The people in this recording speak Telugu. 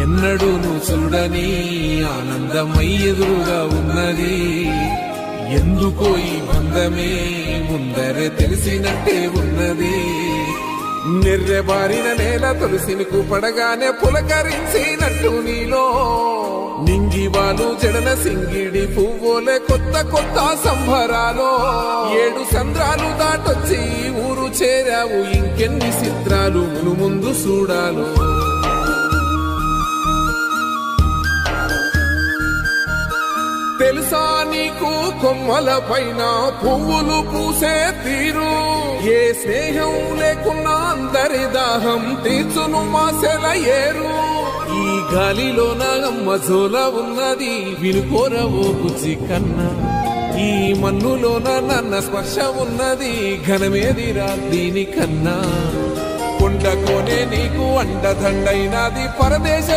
ఎన్నడూ నువ్వు చూడని ఆనందమై ఎదురుగా ఉన్నది. ఎందుకో ఈ బంధమే ముందరే తెలిసినట్టే ఉన్నది. నిర్రెబారిన నేల తులసిని కూపడగానే పులకరించినట్టు నీలో నింగివాలు జడన సింగిడి పువ్వులే కొత్త కొత్త సంభరాలో. 7 సంద్రాలు దాటొచ్చి ఊరు చేరావు, ఇంకెన్ని చిత్రాలు మును ముందు చూడాలో. తెలుసా నీకు కొమ్మల పైన పువ్వులు పూసే తీరు, ఏ స్నేహం లేకున్నా అందరి దాహం తీర్చును మాసెల ఏరు. ఈ గాలిలోన అమ్మజోల ఉన్నది వినుకోరవో బుజ్జి కన్నా, ఈ మన్నులోన నన్న స్పర్శ ఉన్నది ఘనమేదిరా దీనికన్నా. కొండకోనే నీకు అండదండైనది పరదేశ